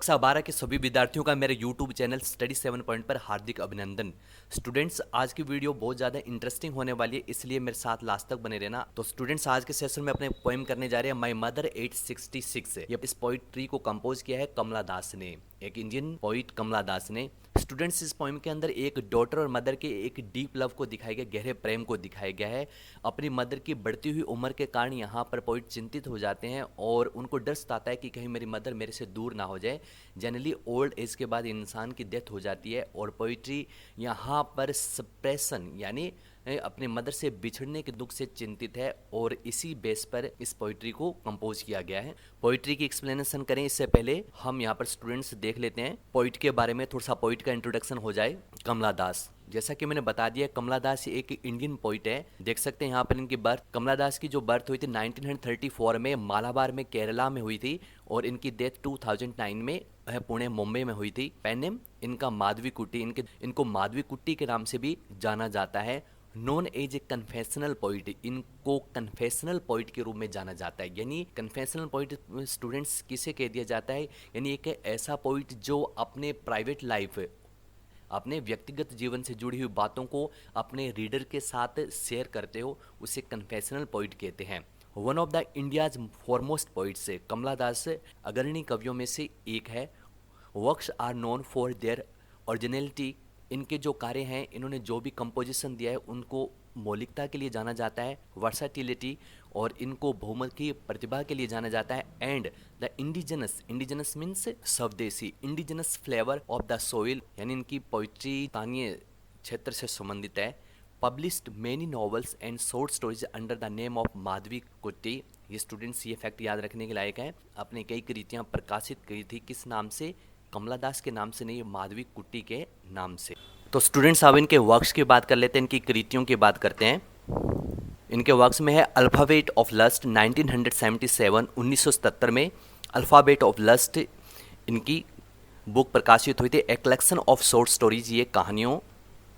कक्षा 12 के सभी विद्यार्थियों का मेरे YouTube चैनल स्टडी 7 पॉइंट पर हार्दिक अभिनंदन। स्टूडेंट्स, आज की वीडियो बहुत ज़्यादा इंटरेस्टिंग होने वाली है, इसलिए मेरे साथ लास्ट तक बने रहना। तो स्टूडेंट्स, आज के सेशन में अपने पोएम करने जा रहे हैं माय मदर 866। ये इस पोइट्री को कंपोज किया है कमला दास ने, एक इंडियन पोइट कमला दास ने। स्टूडेंट्स, इस पोएम के अंदर एक डॉटर और मदर के एक डीप लव को दिखाया गया, गहरे प्रेम को दिखाया गया है। अपनी मदर की बढ़ती हुई उम्र के कारण यहाँ पर पोइट चिंतित हो जाते हैं और उनको डर सताता है कि कहीं मेरी मदर मेरे से दूर ना हो जाए। जनरली ओल्ड एज के बाद इंसान की डेथ हो जाती है और पोइट्री यहाँ पर सप्रेशन यानी अपने मदर से बिछड़ने के दुख से चिंतित है और इसी बेस पर इस पोइट्री को कंपोज किया गया है। पोइट्री की एक्सप्लेनेशन करें इससे पहले हम यहाँ पर स्टूडेंट्स देख लेते हैं पोइट के बारे में, थोड़ा सा पोइट का इंट्रोडक्शन हो जाए। कमला दास, जैसा कि मैंने बता दिया, कमला दास एक इंडियन पोइट है। देख सकते हैं यहाँ पर इनकी बर्थ, कमला दास की जो बर्थ हुई थी 1934 में मालाबार में केरला में हुई थी और इनकी डेथ 2009 में पुणे मुंबई में हुई थी। पेन नेम इनका माधवी कुट्टी, इनको माधवी कुट्टी के नाम से भी जाना जाता है। Known as a confessional poet, इनको कन्फेशनल पोइट के रूप में जाना जाता है। यानी कन्फेशनल पोइट स्टूडेंट्स किसे कह दिया जाता है, यानी एक ऐसा पोइट जो अपने प्राइवेट लाइफ, अपने व्यक्तिगत जीवन से जुड़ी हुई बातों को अपने रीडर के साथ शेयर करते हो, उसे कन्फेशनल पोइट कहते हैं। One of the India's foremost poets है कमला दास, अग्रणी कवियों में से एक है। Works are known for their originality, इनके जो कार्य हैं, इन्होंने जो भी कंपोजिशन दिया है उनको मौलिकता के लिए जाना जाता है, वर्साटिलिटी, और इनको बहुमुखी प्रतिभा के लिए जाना जाता है। एंड द इंडिजिनस मीन्स स्वदेशी, indigenous flavour of the soil, यानी इनकी पोइट्री स्थानीय क्षेत्र से संबंधित है। Published many novels and short stories under the name of Madhavi कुट्टी। ये स्टूडेंट्स ये फैक्ट याद रखने के लायक है। अपने कई कृतियाँ प्रकाशित की थी, किस नाम से? कमला दास के नाम से नहीं, माधवी कुट्टी के नाम से। तो स्टूडेंट्स, अब इनके वर्क्स की बात कर लेते हैं, इनकी कृतियों की बात करते हैं। इनके वर्क्स में है अल्फ़ाबेट ऑफ लस्ट 1977, 1977 में अल्फ़ाबेट ऑफ लस्ट इनकी बुक प्रकाशित हुई थी। A collection of short stories, ये कहानियों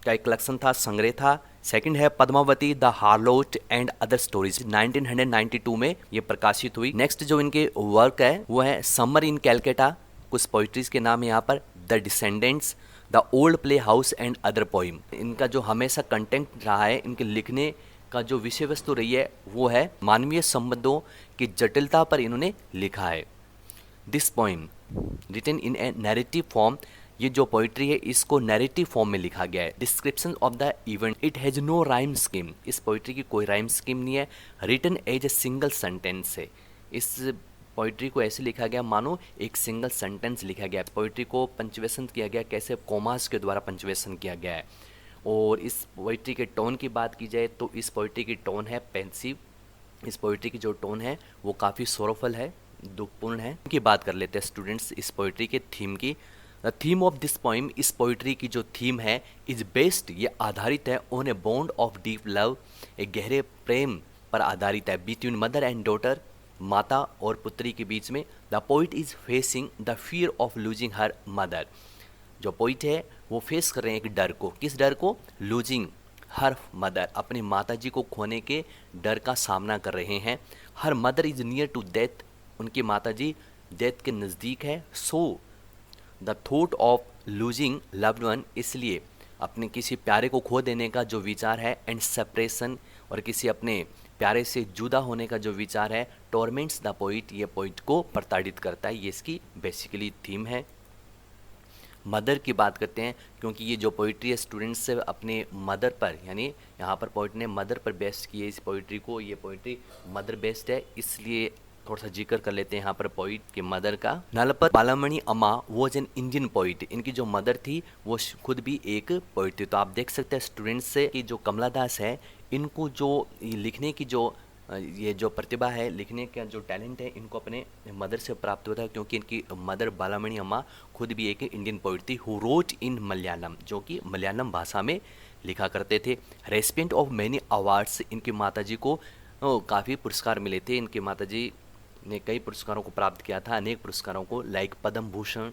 का एक कलेक्शन था, संग्रह था। सेकंड है Padmavati the harlot and other stories, 1992 में ये प्रकाशित हुई। नेक्स्ट जो इनके वर्क है वो है समर इन कैलकाटा, कुछ पोइट्रीज के नाम है यहाँ पर, the descendants, the old play house and other poem. इनका जो हमेशा कंटेंट रहा है, इनके लिखने का जो विषय वस्तु रही है वो है मानवीय संबंधों की जटिलता पर इन्होंने लिखा है। This poem written in a narrative form, ये जो पोइट्री है इसको नैरेटिव फॉर्म में लिखा गया है। Description of the event, it has no rhyme scheme, इस पोइट्री की कोई राइम स्कीम नहीं है। Written as a single sentence है, इस पोइट्री को ऐसे लिखा गया मानो एक सिंगल सेंटेंस लिखा गया। पोइट्री को पंचुएशन किया गया, कैसे? कोमास के द्वारा पंचुएशन किया गया है। और इस पोइट्री के टोन की बात की जाए तो इस पोइट्री की टोन है पेंसिव, इस पोइट्री की जो टोन है वो काफ़ी सोरोफुल है, दुखपूर्ण है। की बात कर लेते हैं स्टूडेंट्स इस पोइट्री के थीम की। The theme of this poem, इस पोइट्री की जो थीम है, इज बेस्ड, ये आधारित है on a bond of deep love, एक गहरे प्रेम पर आधारित है, बिटवीन मदर एंड डॉटर, माता और पुत्री के बीच में। The poet is facing the fear of losing her mother, जो पोइट है वो फेस कर रहे हैं एक डर को, किस डर को? लूजिंग हर मदर, अपनी माता जी को खोने के डर का सामना कर रहे हैं। Her mother is near to death, उनकी माता जी डेथ के नज़दीक है। So the thought of losing loved one, इसलिए अपने किसी प्यारे को खो देने का जो विचार है, एंड सेपरेशन, और किसी अपने प्यारे से जुदा होने का जो विचार है, टॉर्मेंट्स द पोइट, ये पोइट को प्रताड़ित करता है। ये इसकी बेसिकली थीम है। मदर की बात करते हैं, क्योंकि ये जो पोइट्री है स्टूडेंट्स से अपने मदर पर, यानी यहाँ पर पोइट ने मदर पर बेस्ड की है इस पोइट्री को, ये पोइट्री मदर बेस्ड है, इसलिए थोड़ा सा जिक्र कर लेते हैं यहाँ पर पोइट के मदर का। नलपत बालामणि अम्मा वॉज एन इंडियन पोइट, इनकी जो मदर थी वो खुद भी एक पोइट थी। तो आप देख सकते हैं स्टूडेंट्स से कि जो कमला दास है, इनको जो लिखने की जो ये जो प्रतिभा है, लिखने का जो टैलेंट है, इनको अपने मदर से प्राप्त हुआ था, क्योंकि इनकी मदर बालामणि अम्मा खुद भी एक इंडियन पोइट थी, हु रोट इन मलयालम, जो कि मलयालम भाषा में लिखा करते थे। रेसिपिएंट ऑफ मैनी अवार्ड्स, इनकी माताजी को काफ़ी पुरस्कार मिले थे, इनकी माताजी ने कई पुरस्कारों को प्राप्त किया था, अनेक पुरस्कारों को, लाइक पद्म भूषण,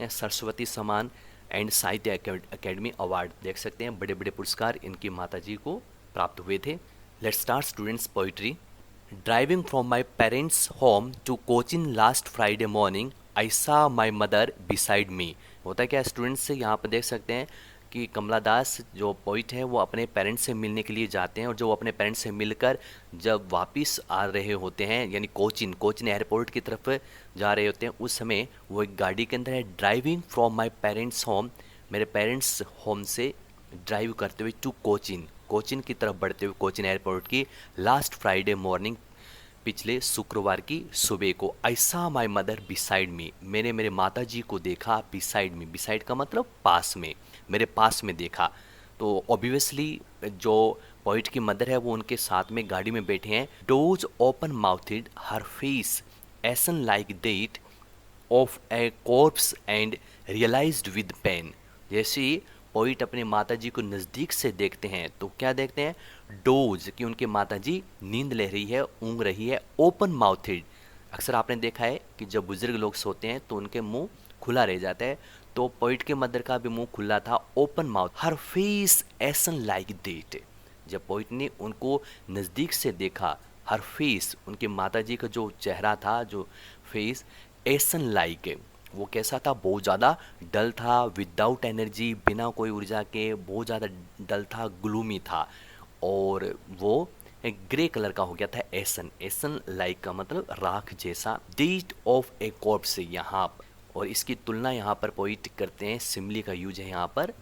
सरस्वती सम्मान एंड साहित्य अकेडमी अवार्ड। देख सकते हैं बड़े बड़े पुरस्कार इनकी माताजी को प्राप्त हुए थे। Let's start students poetry. Driving from my parents home to Cochin last Friday morning, I saw my mother beside me. होता है क्या स्टूडेंट्स से यहाँ पर देख सकते हैं कि कमला दास जो पोइट है वो अपने पेरेंट्स से मिलने के लिए जाते हैं, और जो वो अपने पेरेंट्स से मिलकर जब वापस आ रहे होते हैं, यानी कोचिन एयरपोर्ट की तरफ जा रहे होते हैं, उस समय वो एक गाड़ी के अंदर है। Driving from my parents home, मेरे पेरेंट्स होम से ड्राइव करते हुए टू कोचिन की तरफ बढ़ते हुए, कोचिन एयरपोर्ट की लास्ट फ्राइडे मॉर्निंग, पिछले शुक्रवार की सुबह को। आई saw my mother beside me, मैंने मेरे माता जी को देखा बिसाइड मी। बिसाइड का मतलब पास में, मेरे पास में देखा। तो ऑब्वियसली जो पोइट की मदर है वो उनके साथ में गाड़ी में बैठे हैं। Those open mouthed, her face ashen like that of a corpse and realized with pain. जैसे ही पोइट अपने माताजी को नज़दीक से देखते हैं तो क्या देखते हैं, डोज कि उनके माताजी नींद ले रही है, ऊँग रही है। ओपन माउथेड, अक्सर आपने देखा है कि जब बुजुर्ग लोग सोते हैं तो उनके मुंह खुला रह जाता है, तो पोइट के मदर का भी मुंह खुला था, ओपन माउथ। हर फेस एसन लाइक डेट, जब पोइट ने उनको नज़दीक से देखा, हर फेस उनके माताजी का जो चेहरा था, जो फेस एसन लाइक, वो कैसा था, बहुत ज़्यादा डल था, विदाउट एनर्जी, बिना कोई ऊर्जा के, बहुत ज़्यादा डल था, ग्लूमी था, और वो एक ग्रे कलर का हो गया था। एसन लाइक का मतलब राख जैसा। डेट ऑफ ए कॉर्प्स यहाँ पर, और इसकी तुलना यहाँ पर पोइट करते हैं, सिमली का यूज है यहाँ पर,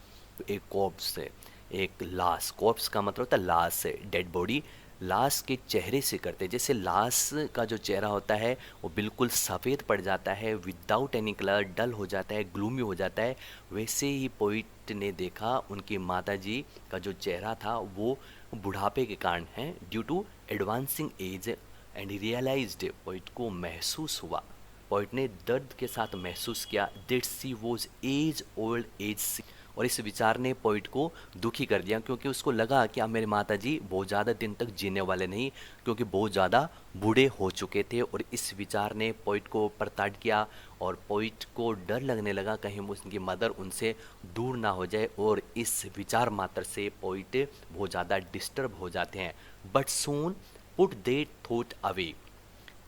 एक कॉर्प्स से, एक लाश। कॉर्प्स का मतलब होता है लाश है, डेड बॉडी। लाश के चेहरे से करते हैं, जैसे लाश का जो चेहरा होता है वो बिल्कुल सफ़ेद पड़ जाता है, विदाउट एनी कलर, डल हो जाता है, ग्लूमी हो जाता है, वैसे ही पोइट ने देखा उनकी माताजी का जो चेहरा था वो बुढ़ापे के कारण है, due to advancing age, and realized, poet को महसूस हुआ, पोइट ने दर्द के साथ महसूस किया, that she was as old as she. और इस विचार ने पोइट को दुखी कर दिया, क्योंकि उसको लगा कि अब मेरे माताजी बहुत ज़्यादा दिन तक जीने वाले नहीं, क्योंकि बहुत ज़्यादा बूढ़े हो चुके थे। और इस विचार ने पोइट को प्रताड़ किया, और पोइट को डर लगने लगा कहीं उसकी मदर उनसे दूर ना हो जाए, और इस विचार मात्र से पोइट बहुत ज़्यादा डिस्टर्ब हो जाते हैं। But soon put they thought away,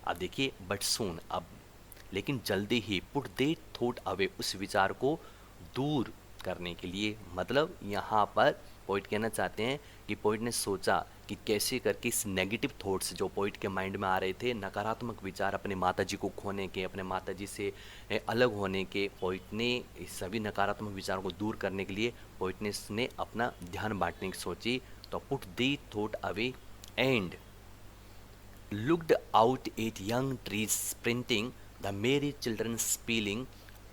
अब देखिए बट सून, अब लेकिन जल्दी ही, पुट दे थॉट अवे, उस विचार को दूर करने के लिए, मतलब यहाँ पर पोइट कहना चाहते हैं कि पोइट ने सोचा कि कैसे करके इस नेगेटिव थॉट्स जो पोइट के माइंड में आ रहे थे, नकारात्मक विचार अपने माताजी को खोने के, अपने माताजी से अलग होने के, पोइट ने इस सभी नकारात्मक विचारों को दूर करने के लिए पोइट ने अपना ध्यान बांटने की सोची। तो put the thought away and looked out at young trees sprinting, the merry children spilling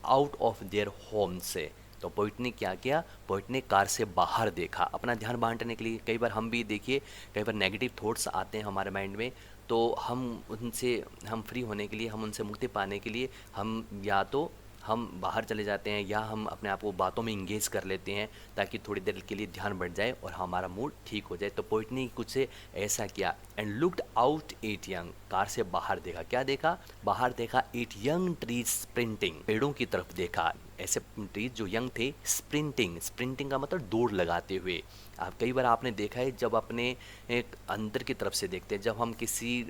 out of their homes। तो पोइट ने क्या किया, पोइट ने कार से बाहर देखा अपना ध्यान बांटने के लिए। कई बार हम भी देखिए, कई बार नेगेटिव थॉट्स आते हैं हमारे माइंड में, तो हम फ्री होने के लिए, हम उनसे मुक्ति पाने के लिए हम या तो हम बाहर चले जाते हैं, या हम अपने आप को बातों में इंगेज कर लेते हैं ताकि थोड़ी देर के लिए ध्यान बढ़ जाए और हमारा मूड ठीक हो जाए। तो पोइट ने कुछ ऐसा किया। And looked out at young, car से बाहर देखा, क्या देखा, बाहर देखा, एट यंग ट्रीज स्प्रिंटिंग, पेड़ों की तरफ देखा, ऐसे ट्रीज जो यंग थे, स्प्रिंटिंग का मतलब दौड़ लगाते हुए। आप कई बार आपने देखा है जब अपने एक अंदर की तरफ से देखते हैं, जब हम किसी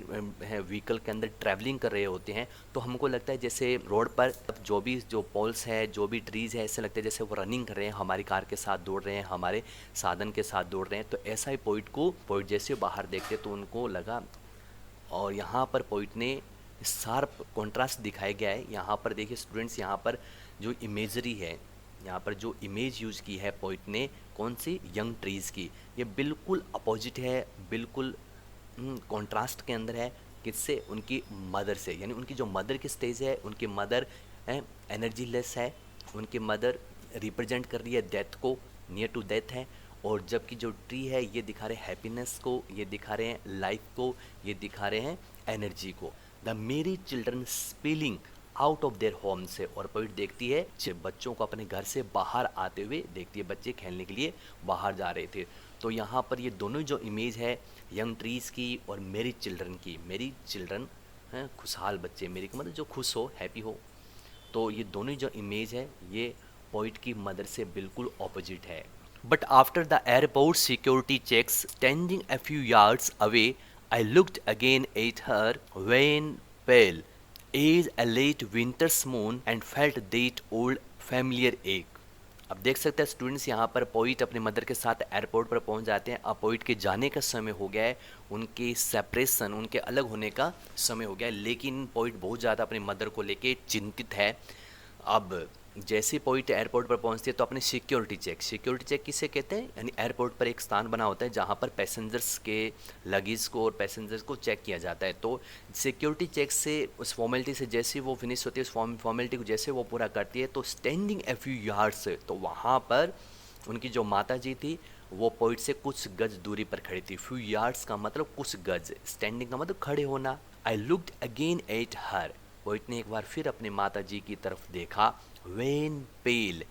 व्हीकल के अंदर ट्रैवलिंग कर रहे होते हैं तो हमको लगता है जैसे रोड पर जो पोल्स है, जो भी ट्रीज़ है, ऐसे लगता है जैसे वो रनिंग कर रहे हैं, हमारी कार के साथ दौड़ रहे हैं, हमारे साधन के साथ दौड़ रहे हैं। तो ऐसा ही पोइट जैसे बाहर देखते तो उनको लगा। और यहाँ पर पोइट ने शार्प कॉन्ट्रास्ट दिखाया गया है। यहाँ पर देखिए स्टूडेंट्स, यहाँ पर जो इमेजरी है, यहाँ पर जो इमेज यूज़ की है पोइट ने, कौन सी, यंग ट्रीज़ की, ये बिल्कुल अपोजिट है, बिल्कुल कॉन्ट्रास्ट के अंदर है। किससे, उनकी मदर से, यानी उनकी जो मदर की स्टेज है, उनकी मदर एनर्जी लेस है, उनकी मदर रिप्रेजेंट कर रही है डेथ को, नियर टू डेथ है। और जबकि जो ट्री है ये दिखा रहे हैं हैप्पीनेस को, ये दिखा रहे हैं लाइफ को, ये दिखा रहे हैं एनर्जी को। द मेरी children spilling out of their home से, और पोइट देखती है बच्चों को अपने घर से बाहर आते हुए देखती है, बच्चे खेलने के लिए बाहर जा रहे थे। तो यहाँ पर ये दोनों जो इमेज है यंग ट्रीज़ की और मेरी चिल्ड्रन की, मेरी चिल्ड्रन हैं खुशहाल बच्चे, मेरी का मतलब जो खुश हो, हैप्पी हो, तो ये दोनों जो इमेज है ये पोइट की मदर से बिल्कुल ऑपोजिट है। But after the airport security checks standing a few yards away, I looked again at her wan, pale as a late winter's moon and felt that old familiar ache। अब देख सकते हैं students यहाँ पर poet अपने mother के साथ airport पर पहुँच जाते हैं। अब पोइट के जाने का समय हो गया है, उनके सेपरेशन, उनके अलग होने का समय हो गया है, लेकिन पोइट बहुत ज़्यादा अपनी मदर को लेके चिंतित है। अब जैसे पोइट एयरपोर्ट पर पहुंचती है तो अपने सिक्योरिटी चेक किसे कहते हैं, यानी एयरपोर्ट पर एक स्थान बना होता है जहां पर पैसेंजर्स के लगेज को और पैसेंजर्स को चेक किया जाता है। तो सिक्योरिटी चेक से, उस फॉर्मेलिटी से जैसे वो फिनिश होती है, उस फॉर्मेलिटी को जैसे वो पूरा करती है तो स्टैंडिंग ए फ्यू यार्ड्स, तो वहाँ पर उनकी जो माता जी थी वो पोइट से कुछ गज दूरी पर खड़ी थी। फ्यू यार्ड्स का मतलब कुछ गज, स्टैंडिंग का मतलब खड़े होना। I looked again at her, poet ने एक बार फिर अपनी माता जी की तरफ देखा। Wan pale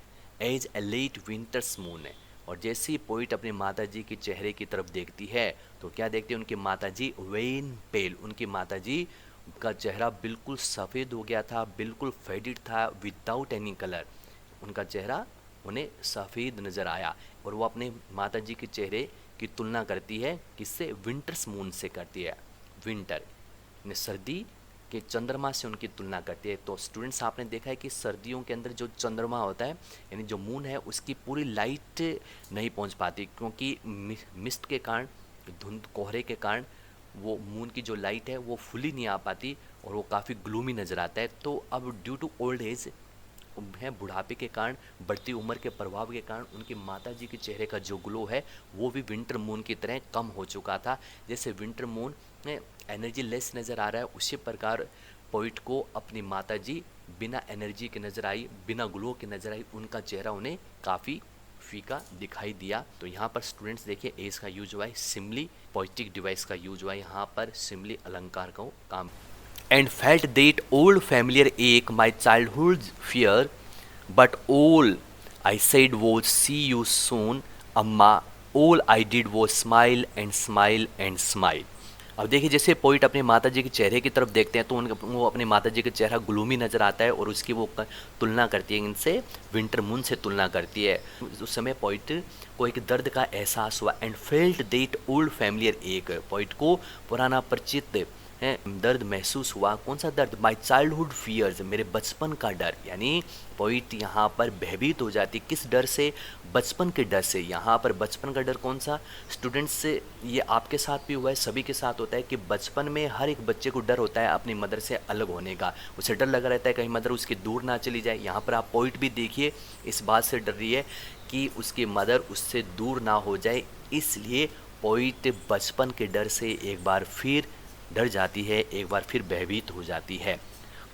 as a late winter's moon, और जैसे ही पोइट अपनी माता जी के चेहरे की तरफ देखती है तो क्या देखती है उनकी माता जी, वेन पेल, उनकी माता जी का चेहरा बिल्कुल सफ़ेद हो गया था, बिल्कुल फेडेड था, विदाउट एनी कलर। उनका चेहरा उन्हें सफ़ेद नज़र आया और वो अपने माता जी के चेहरे की तुलना करती है किससे, विंटर्स मून से करती है। विंटर यानी सर्दी के चंद्रमा से उनकी तुलना करती है। तो स्टूडेंट्स आपने देखा है कि सर्दियों के अंदर जो चंद्रमा होता है यानी जो मून है उसकी पूरी लाइट नहीं पहुंच पाती, क्योंकि मिस्ट के कारण, धुंध कोहरे के कारण वो मून की जो लाइट है वो फुली नहीं आ पाती और वो काफ़ी ग्लूमी नज़र आता है। तो अब ड्यू टू ओल्ड एज है, बुढ़ापे के कारण, बढ़ती उम्र के प्रभाव के कारण उनकी माता जी के चेहरे का जो ग्लो है वो भी विंटर मून की तरह कम हो चुका था। जैसे विंटर मून में एनर्जी लेस नज़र आ रहा है, उसी प्रकार पोइट को अपनी माता जी बिना एनर्जी के नज़र आई, बिना ग्लो के नज़र आई, उनका चेहरा उन्हें काफ़ी फीका दिखाई दिया। तो यहाँ पर स्टूडेंट्स देखिए एज का यूज हुआ है, सिमली पोइटिक डिवाइस का यूज हुआ है, यहाँ पर सिमली अलंकार का काम। And felt that old familiar ache, my childhood's fear, but all I said was see you soon, अम्मा। All I did was smile and smile and smile। अब देखिए जैसे पोइट अपने माता जी के चेहरे की तरफ देखते हैं तो वो अपनी माता जी का चेहरा ग्लूमी नज़र आता है और उसकी वो तुलना करती है इनसे, विंटर मून से तुलना करती है। उस समय पोइट को एक दर्द का एहसास हुआ। And felt that old familiar एक, पोइट को पुराना परिचित दर्द महसूस हुआ। कौन सा दर्द, माई चाइल्डहुड फियर्स, मेरे बचपन का डर। यानी पोइट यहाँ पर भयभीत हो जाती, किस डर से, बचपन के डर से। यहाँ पर बचपन का डर कौन सा, स्टूडेंट्स से ये आपके साथ भी हुआ है, सभी के साथ होता है कि बचपन में हर एक बच्चे को डर होता है अपनी मदर से अलग होने का। उसे डर लगा रहता है कहीं मदर उसकी दूर ना चली जाए। यहाँ पर आप पोइट भी देखिए इस बात से डर रही है कि उसकी मदर उससे दूर ना हो जाए, इसलिए पोइट बचपन के डर से एक बार फिर डर जाती है, एक बार फिर भयभीत हो जाती है।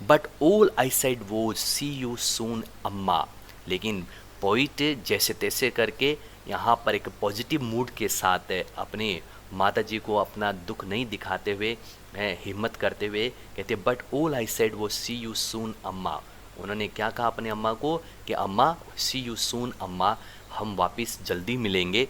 बट ऑल आई सेड वो सी यू सून अम्मा, लेकिन पोइट जैसे तैसे करके यहाँ पर एक पॉजिटिव मूड के साथ अपने माता जी को अपना दुख नहीं दिखाते हुए, हिम्मत करते हुए कहते बट ऑल आई सेड वो सी यू सून अम्मा। उन्होंने क्या कहा अपने अम्मा को कि अम्मा सी यू सून अम्मा, हम वापस जल्दी मिलेंगे।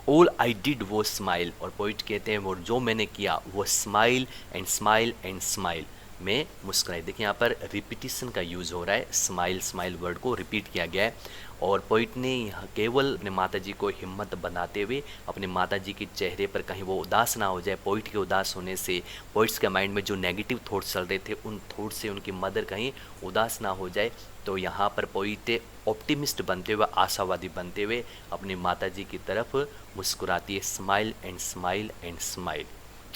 ऑल आई डिड वो स्माइल, और पोइट कहते हैं वो जो मैंने किया वो smile and smile and smile, में मुस्कुराई। देखिए यहाँ पर रिपीटिशन का यूज़ हो रहा है, स्माइल स्माइल वर्ड को रिपीट किया गया है। और पोइट ने यहाँ केवल अपने माता जी को हिम्मत बनाते हुए अपने माता जी के चेहरे पर कहीं वो उदास ना हो जाए, पोइट के उदास होने से, पोइट्स के माइंड में जो नेगेटिव थॉट्स चल रहे थे उन थॉट्स से उनकी मदर कहीं उदास ना हो जाए, तो यहाँ पर पोइट ऑप्टिमिस्ट बनते हुए, आशावादी बनते हुए अपनी माता जी की तरफ मुस्कुराती है, smile and smile and smile.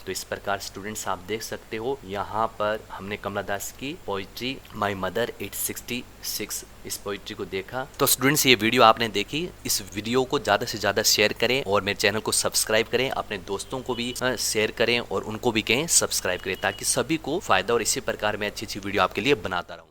तो इस प्रकार स्टूडेंट्स आप देख सकते हो यहाँ पर हमने कमला दास की पोइट्री माय मदर 866 इस पोइट्री को देखा। तो स्टूडेंट्स ये वीडियो आपने देखी, इस वीडियो को ज़्यादा से ज़्यादा शेयर करें और मेरे चैनल को सब्सक्राइब करें, अपने दोस्तों को भी शेयर करें और उनको भी कहें सब्सक्राइब करें, ताकि सभी को फ़ायदा और इसी प्रकार मैं अच्छी अच्छी वीडियो आपके लिए बनाता रहूँ।